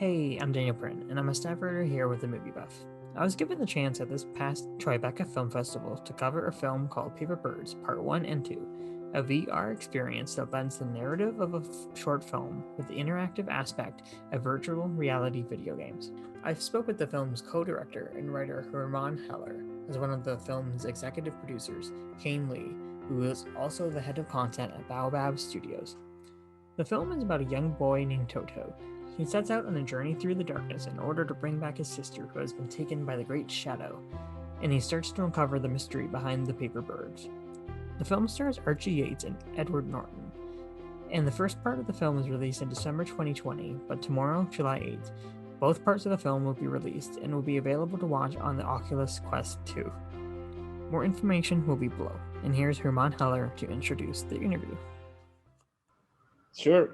Hey, I'm Daniel Prinn, and I'm a staff writer here with The Movie Buff. I was given the chance at this past Tribeca Film Festival to cover a film called Paper Birds Part 1 and 2, a VR experience that blends the narrative of a short film with the interactive aspect of virtual reality video games. I spoke with the film's co-director and writer Herman Heller, as one of the film's executive producers, Kane Lee, who is also the head of content at Baobab Studios. The film is about a young boy named Toto. He sets out on a journey through the darkness in order to bring back his sister who has been taken by the Great Shadow, and he starts to uncover the mystery behind the paper birds. The film stars Archie Yates and Edward Norton, and the first part of the film was released in December 2020, but tomorrow, July 8th, both parts of the film will be released and will be available to watch on the Oculus Quest 2. More information will be below, and here's Herman Heller to introduce the interview. Sure.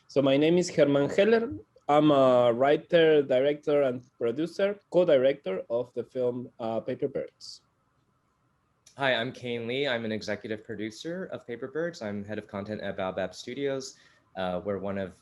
So my name is Herman Heller. I'm a writer, director, and producer, co-director of the film Paper Birds. Hi, I'm Kane Lee. I'm an executive producer of Paper Birds. I'm head of content at Baobab Studios. We're one of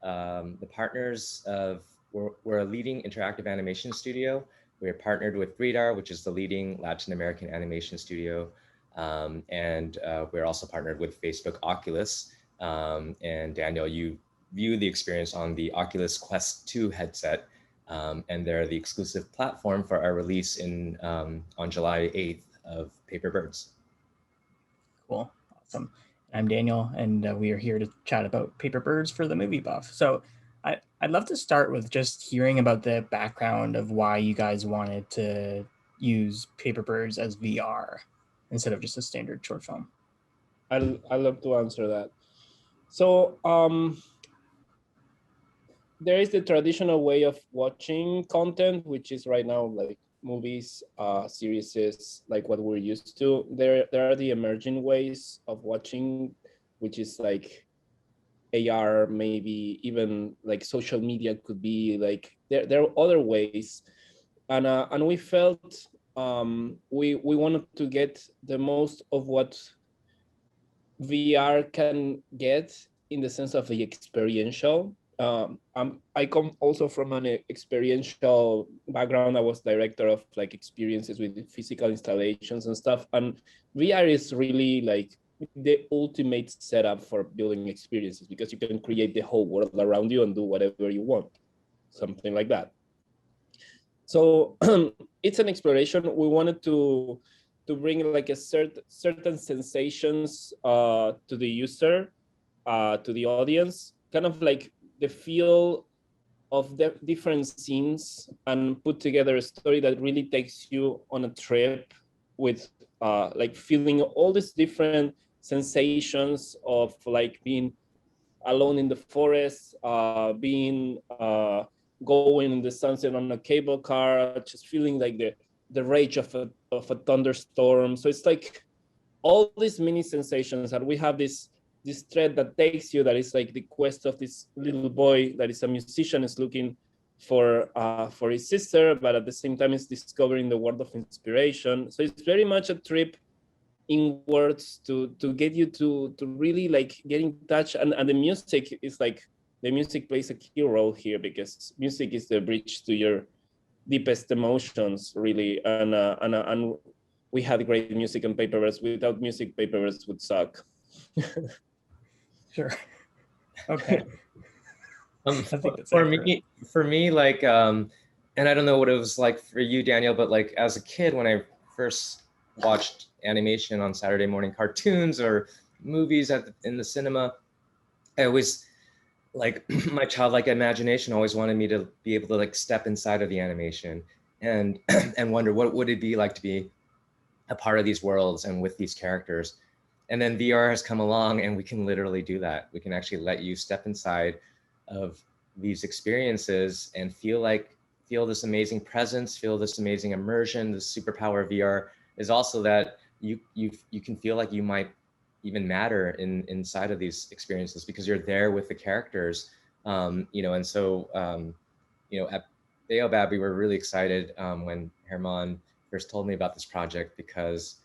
the partners of, we're a leading interactive animation studio. We're partnered with 3DAR, which is the leading Latin American animation studio. And we're also partnered with Facebook Oculus. And Daniel, you view the experience on the Oculus Quest 2 headset, and they're the exclusive platform for our release on July 8th of Paper Birds. Cool, awesome. I'm Daniel, and we are here to chat about Paper Birds for the Movie Buff. So I'd love to start with just hearing about the background of why you guys wanted to use Paper Birds as VR instead of just a standard short film. I'd love to answer that. So there is the traditional way of watching content, which is right now like movies, series, like what we're used to. There are the emerging ways of watching, which is like AR, maybe even like social media could be like, there are other ways. And we felt we wanted to get the most of what VR can get in the sense of the experiential. I come also from an experiential background. I was director of like experiences with physical installations and stuff. And VR is really like the ultimate setup for building experiences because you can create the whole world around you and do whatever you want, something like that. So it's an exploration. We wanted to bring like a certain sensations to the user, to the audience, kind of like the feel of the different scenes and put together a story that really takes you on a trip with like feeling all these different sensations of like being alone in the forest, being going in the sunset on a cable car, just feeling like the rage of a thunderstorm. So it's like all these mini sensations, and we have this thread that takes you, that is like the quest of this little boy that is a musician, is looking for his sister, but at the same time is discovering the world of inspiration. So it's very much a trip inwards to get you to really like get in touch. And the music is like, the music plays a key role here because music is the bridge to your deepest emotions, really. And we had great music on Paper Birds. Without music, Paper Birds would suck. Sure. Okay. For me, like, and I don't know what it was like for you, Daniel, but like as a kid, when I first watched animation on Saturday morning cartoons or movies in the cinema, I always, like, my childlike imagination always wanted me to be able to like step inside of the animation and and wonder what would it be like to be a part of these worlds and with these characters. And then VR has come along and we can literally do that. We can actually let you step inside of these experiences and feel this amazing presence, feel this amazing immersion. The superpower of VR is also that you can feel like you might even matter inside of these experiences because you're there with the characters. And so at Baobab, we were really excited when Herman first told me about this project because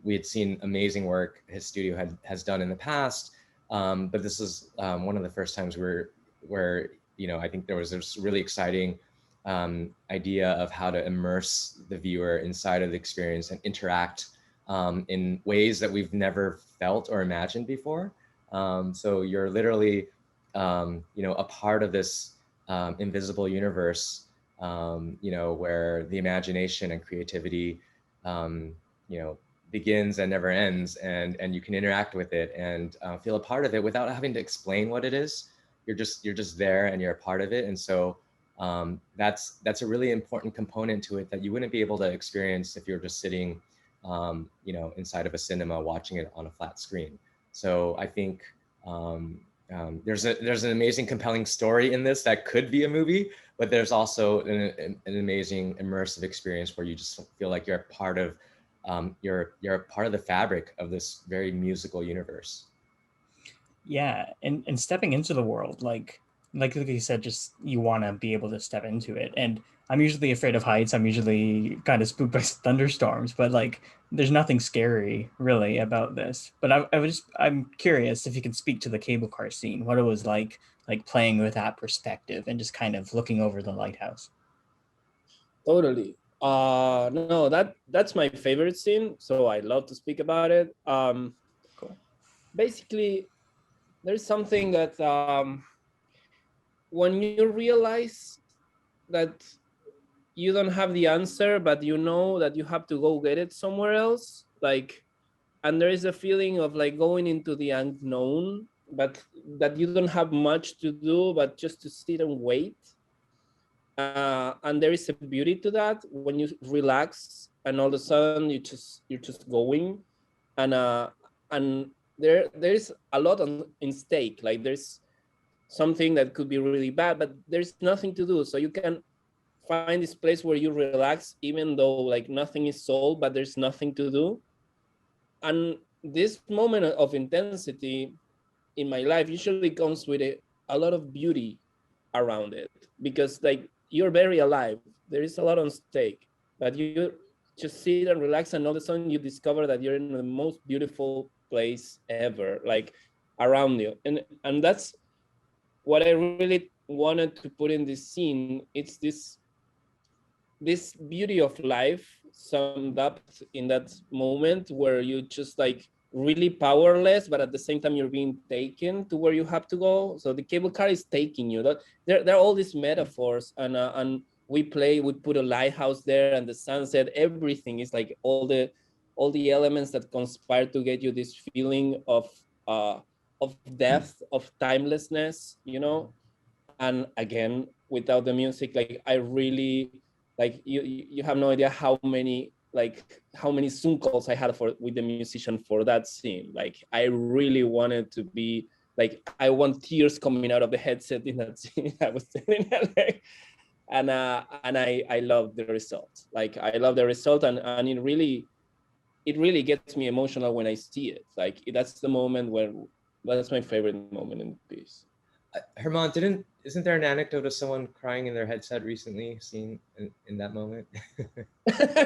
we had seen amazing work his studio has done in the past, but this is one of the first times where I think there was this really exciting idea of how to immerse the viewer inside of the experience and interact in ways that we've never felt or imagined before. So you're literally, a part of this invisible universe, where the imagination and creativity, begins and never ends, and you can interact with it and feel a part of it without having to explain what it is. You're just there and you're a part of it. And so that's a really important component to it that you wouldn't be able to experience if you're just sitting, inside of a cinema watching it on a flat screen. So I think there's an amazing, compelling story in this that could be a movie, but there's also an amazing immersive experience where you just feel like you're a part of you're a part of the fabric of this very musical universe. Yeah, and stepping into the world, like you said, just you want to be able to step into it. And I'm usually afraid of heights. I'm usually kind of spooked by thunderstorms, but like there's nothing scary really about this. But I'm curious if you can speak to the cable car scene, what it was like playing with that perspective and just kind of looking over the lighthouse. Totally. No, that's my favorite scene, so I love to speak about it. Cool. Basically, there's something that when you realize that you don't have the answer, but you know that you have to go get it somewhere else, like, and there is a feeling of like going into the unknown, but that you don't have much to do, but just to sit and wait. And there is a beauty to that when you relax and all of a sudden you're just going, and there's a lot in stake. Like there's something that could be really bad, but there's nothing to do. So you can find this place where you relax, even though like nothing is solved, but there's nothing to do. And this moment of intensity in my life usually comes with a lot of beauty around it, because like you're very alive. There is a lot on stake, but you just sit and relax, and all of a sudden you discover that you're in the most beautiful place ever, like around you. And that's what I really wanted to put in this scene. It's this beauty of life summed up in that moment where you just like really powerless, but at the same time you're being taken to where you have to go. So the cable car is taking you. There are all these metaphors, and we put a lighthouse there and the sunset. Everything is like all the elements that conspire to get you this feeling of depth, of timelessness, And again, without the music, like I really like you have no idea how many Zoom calls I had with the musician for that scene. Like I really wanted to be like, I want tears coming out of the headset in that scene. I was telling Alex. And I love the result. Like I love the result, and it really gets me emotional when I see it. Like that's the moment where that's my favorite moment in the piece. Herman, isn't there an anecdote of someone crying in their headset recently, seen in that moment?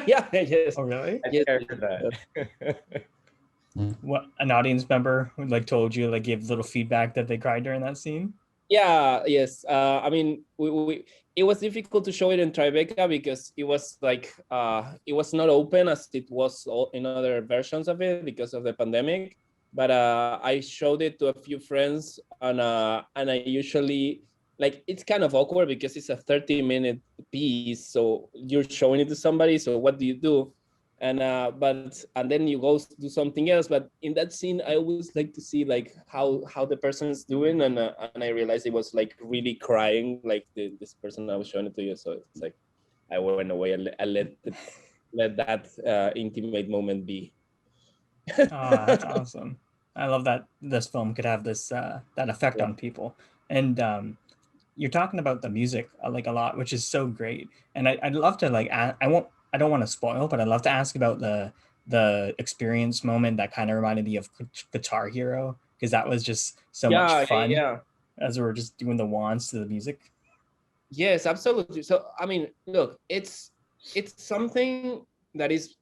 Yeah, yes. Oh, really? I think I heard that. What, an audience member like told you, like gave little feedback that they cried during that scene? Yeah, yes. I mean, it was difficult to show it in Tribeca because it was like it was not open as it was in other versions of it because of the pandemic. But I showed it to a few friends, and I usually, like, it's kind of awkward because it's a 30-minute piece, so you're showing it to somebody. So what do you do? And then you go do something else. But in that scene, I always like to see like how the person's doing, and I realized it was like really crying, like this person I was showing it to you. So it's like I went away and I let that intimate moment be. Oh, that's awesome. I love that this film could have this that effect on people. And you're talking about the music like a lot, which is so great. And I'd love to like I don't want to spoil, but I'd love to ask about the experience moment that kind of reminded me of Guitar Hero, because that was just so much fun as we were just doing the wands to the music. Yes, absolutely. So I mean, look, it's something that is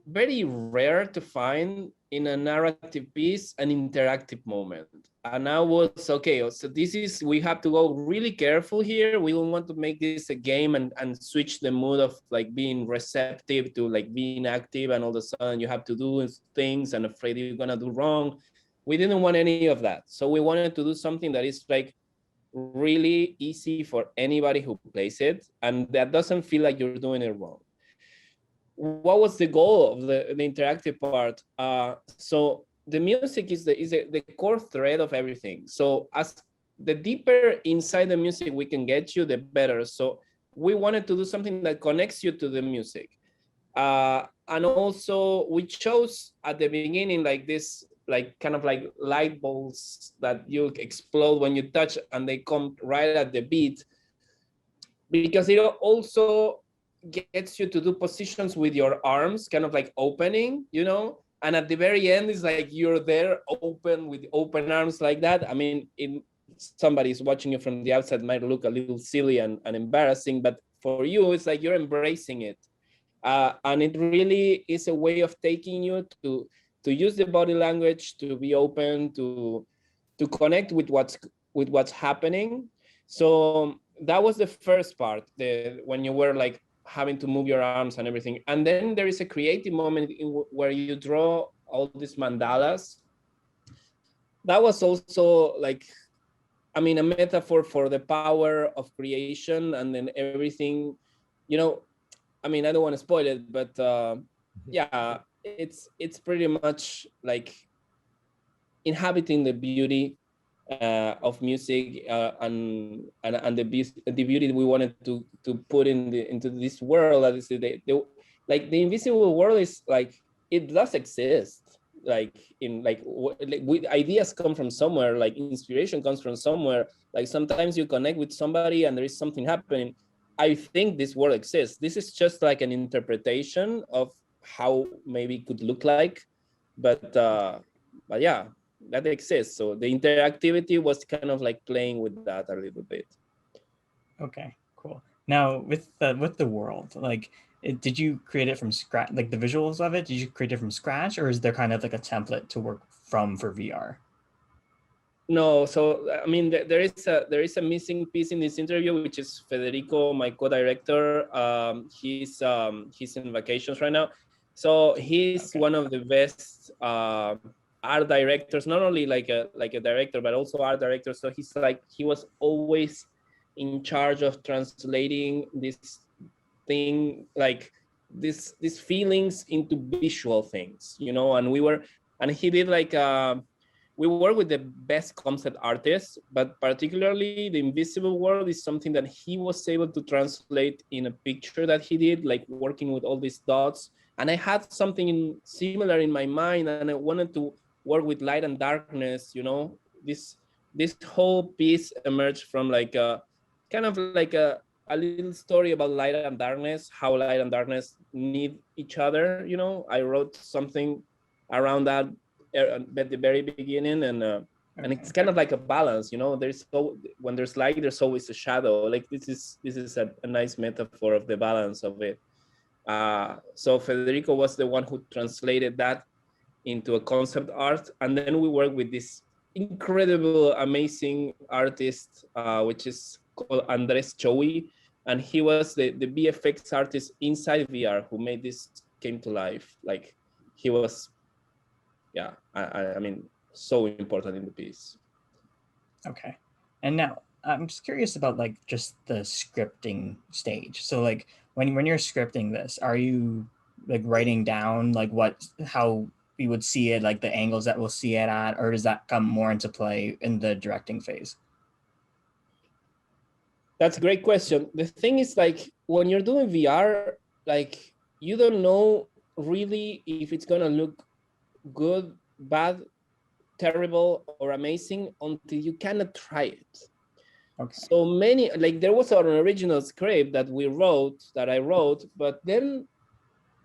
very rare to find in a narrative piece an interactive moment. And I was, okay, so this is, we have to go really careful here. We don't want to make this a game and switch the mood of like being receptive to like being active, and all of a sudden you have to do things and afraid you're gonna do wrong. We didn't want any of that. So we wanted to do something that is like really easy for anybody who plays it, and that doesn't feel like you're doing it wrong. What was the goal of the interactive part? So the music is the core thread of everything. So as the deeper inside the music we can get you, the better. So we wanted to do something that connects you to the music. And also we chose at the beginning like this, like kind of like light bulbs that you explode when you touch, and they come right at the beat, because it also gets you to do positions with your arms, kind of like opening, you know, and at the very end is like you're there open with open arms like that. I mean, somebody's watching you from the outside might look a little silly and embarrassing, but for you it's like you're embracing it. And it really is a way of taking you to use the body language, to be open, to connect with what's happening. So that was the first part, when you were like having to move your arms and everything. And then there is a creative moment where you draw all these mandalas. That was also like, I mean, a metaphor for the power of creation, and then everything, you know. I mean, I don't want to spoil it, but yeah, it's pretty much like inhabiting the beauty of music, and the beauty we wanted to put into this world. That is like the invisible world is like, it does exist. Like ideas come from somewhere, like inspiration comes from somewhere. Like sometimes you connect with somebody and there is something happening. I think this world exists. This is just like an interpretation of how maybe it could look like, but yeah, that exists. So the interactivity was kind of like playing with that a little bit. Okay, cool. Now with the world, like, did you create it from scratch? Like the visuals of it, did you create it from scratch, or is there kind of like a template to work from for VR? No, so I mean, there is a missing piece in this interview, which is Federico, my co-director. He's in vacations right now, so he's one of the best art directors. Not only like a director, but also art director. So he was always in charge of translating this thing, like these feelings into visual things, you know. And he did like. We work with the best concept artists, but particularly the invisible world is something that he was able to translate in a picture that he did, like working with all these dots. And I had something similar in my mind, and I wanted to work with light and darkness, you know. This whole piece emerged from like a kind of like a little story about light and darkness, how light and darkness need each other, you know. I wrote something around that at the very beginning, and it's kind of like a balance, you know. When there's light, there's always a shadow. Like this is a nice metaphor of the balance of it. So Federico was the one who translated that into a concept art, and then we worked with this incredible, amazing artist, which is called Andres Chowi, and he was the VFX artist inside VR who made this came to life. Like he was, yeah, I mean, so important in the piece. Okay. And now I'm just curious about like just the scripting stage. So like when you're scripting this, are you like writing down like how we would see it, like the angles that we'll see it at, or does that come more into play in the directing phase? That's a great question. The thing is, like, when you're doing VR, like, you don't know really if it's gonna look good, bad, terrible, or amazing until you cannot try it. Okay. So many, like, there was an original script that I wrote, but then,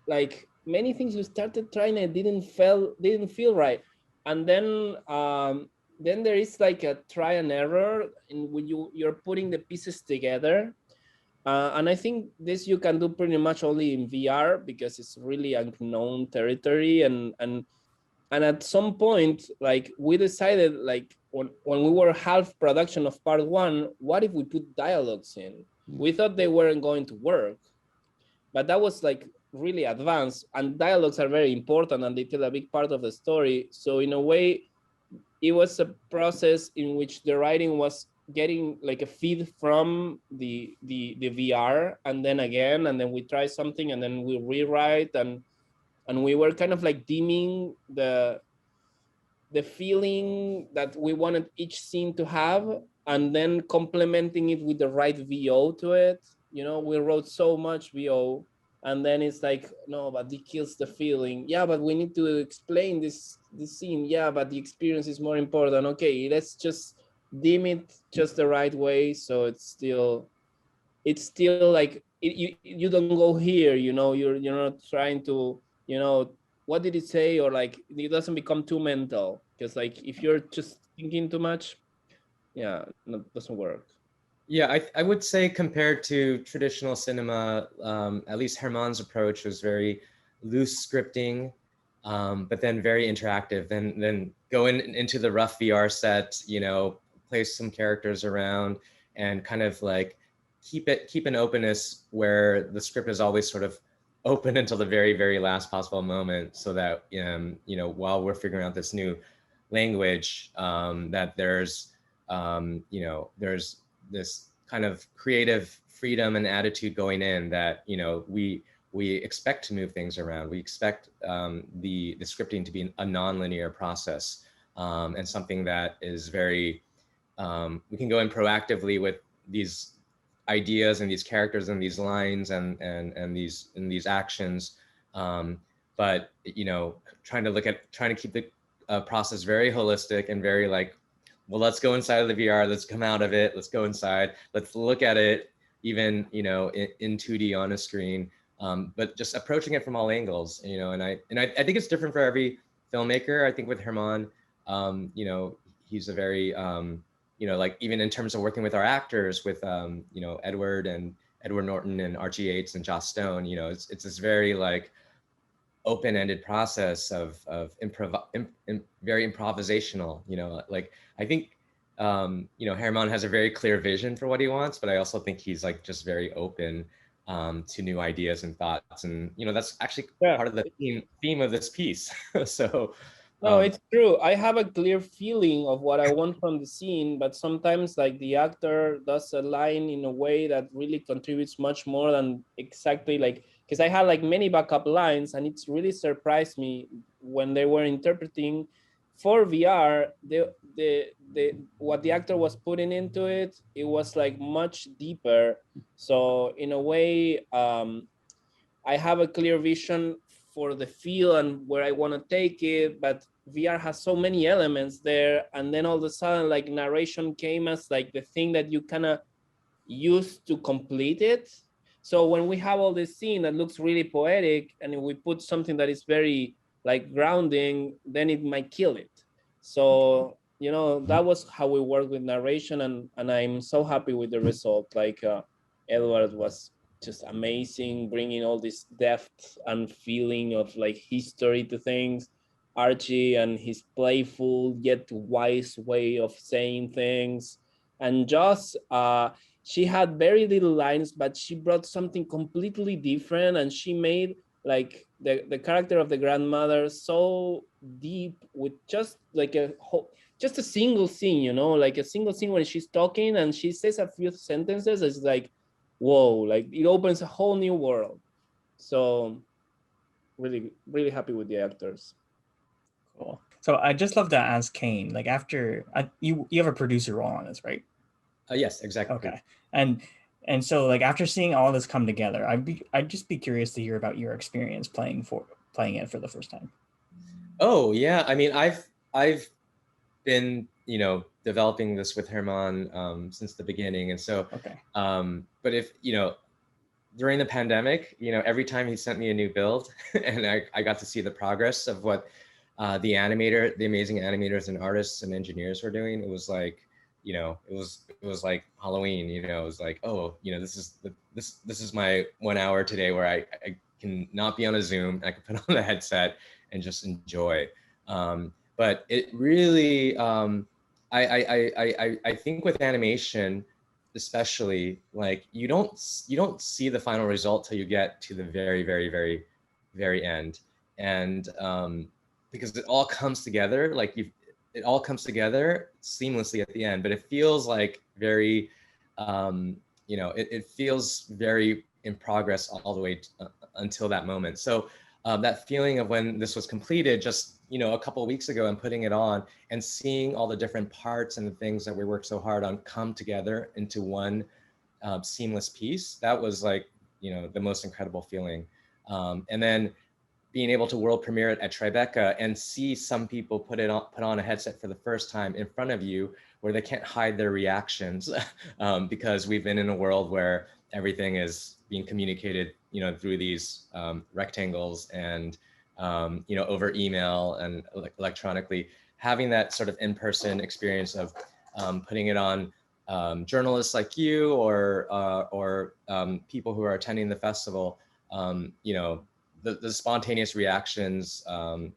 like, many things we started trying and didn't feel right. And then there is like a try and error in when you're putting the pieces together. And I think this you can do pretty much only in VR because it's really unknown territory. And at some point, like we decided, like when we were half production of part one, what if we put dialogues in? We thought they weren't going to work, but that was like really advanced, and dialogues are very important and they tell a big part of the story. So in a way, it was a process in which the writing was getting like a feed from the VR, and then again, and then we try something, and then we rewrite, and we were kind of like dimming the feeling that we wanted each scene to have, and then complementing it with the right VO to it. You know, we wrote so much VO, and then it's like, no, but it kills the feeling. Yeah, but we need to explain this scene. Yeah, but the experience is more important. Okay, let's just dim it just the right way, so it's still like you don't go here. You know, you're not trying to, you know, what did it say, or like it doesn't become too mental, because like if you're just thinking too much, yeah, no, doesn't work. Yeah, I would say compared to traditional cinema, at least Herman's approach was very loose scripting, but then very interactive. Then go into the rough VR set, you know, place some characters around, and kind of like keep an openness where the script is always sort of open until the very last possible moment, so that you know, while we're figuring out this new language, that there's you know, there's this kind of creative freedom and attitude going in, that, you know, we expect to move things around. We expect the scripting to be a non-linear process, and something that is very, we can go in proactively with these ideas and these characters and these lines and these actions, but, you know, trying to keep the process very holistic and very like, well, let's go inside of the VR, let's come out of it, let's go inside, let's look at it, even, you know, in 2D on a screen, but just approaching it from all angles, you know. And I think it's different for every filmmaker. I think with Herman, you know, he's a very, you know, like even in terms of working with our actors, with, you know, Edward Norton and Archie Yates and Joss Stone, you know, it's this very like open-ended process of very improvisational, you know. Like I think, you know, Herman has a very clear vision for what he wants, but I also think he's like just very open to new ideas and thoughts, and, you know, that's actually part of the theme of this piece. So no, it's true. I have a clear feeling of what I want from the scene, but sometimes like the actor does a line in a way that really contributes much more than exactly like, because I had like many backup lines, and it's really surprised me when they were interpreting for VR, the what the actor was putting into it, it was like much deeper. So in a way, I have a clear vision for the feel and where I want to take it, but VR has so many elements there, and then all of a sudden, like narration came as like the thing that you kind of use to complete it. So when we have all this scene that looks really poetic, and we put something that is very like grounding, then it might kill it. So, you know, that was how we worked with narration, and I'm so happy with the result. Like Edward was just amazing, bringing all this depth and feeling of like history to things. Archie and his playful yet wise way of saying things, and Joss, she had very little lines, but she brought something completely different, and she made like the character of the grandmother so deep with just like just a single scene, you know, like a single scene when she's talking and she says a few sentences. It's like, whoa, like it opens a whole new world. So really happy with the actors. Cool. So I just love to ask Kane, like after you have a producer role on this, right? yes, exactly. Okay. And so like after seeing all this come together, I'd just be curious to hear about your experience playing it for the first time. Oh yeah, I mean, I've been, you know, developing this with Herman since the beginning, and so okay. But if, you know, during the pandemic, you know, every time he sent me a new build and I got to see the progress of what the amazing animators and artists and engineers were doing, it was like, you know, it was like Halloween, you know, it was like, oh, you know, this is my 1 hour today where I can not be on a Zoom. I can put on the headset and just enjoy. But it really, I think with animation, especially, like you don't see the final result till you get to the very end, and because it all comes together, like it all comes together seamlessly at the end, but it feels like very, you know, it feels very in progress all the way until that moment. So that feeling of when this was completed just, you know, a couple of weeks ago and putting it on and seeing all the different parts and the things that we worked so hard on come together into one seamless piece, that was like, you know, the most incredible feeling. And then being able to world premiere it at Tribeca and see some people put on a headset for the first time in front of you, where they can't hide their reactions, because we've been in a world where everything is being communicated, you know, through these rectangles and you know, over email and electronically. Having that sort of in-person experience of putting it on journalists like you or people who are attending the festival, you know, the spontaneous reactions,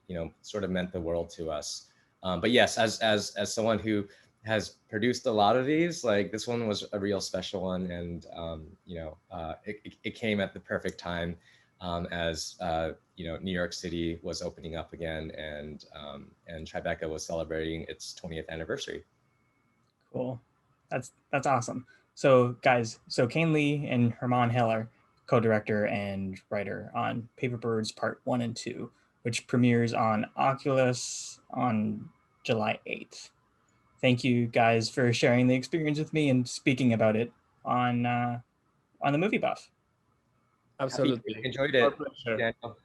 you know, sort of meant the world to us. But yes, as someone who has produced a lot of these, like this one was a real special one, and you know, it came at the perfect time, as you know, New York City was opening up again, and Tribeca was celebrating its 20th anniversary. Cool, that's awesome. So guys, so Kane Lee and Herman Heller, co-director and writer on Paper Birds Part 1 and 2, which premieres on Oculus on July 8th. Thank you guys for sharing the experience with me and speaking about it on the Movie Buff. Absolutely. Enjoyed it, Our pleasure. Daniel.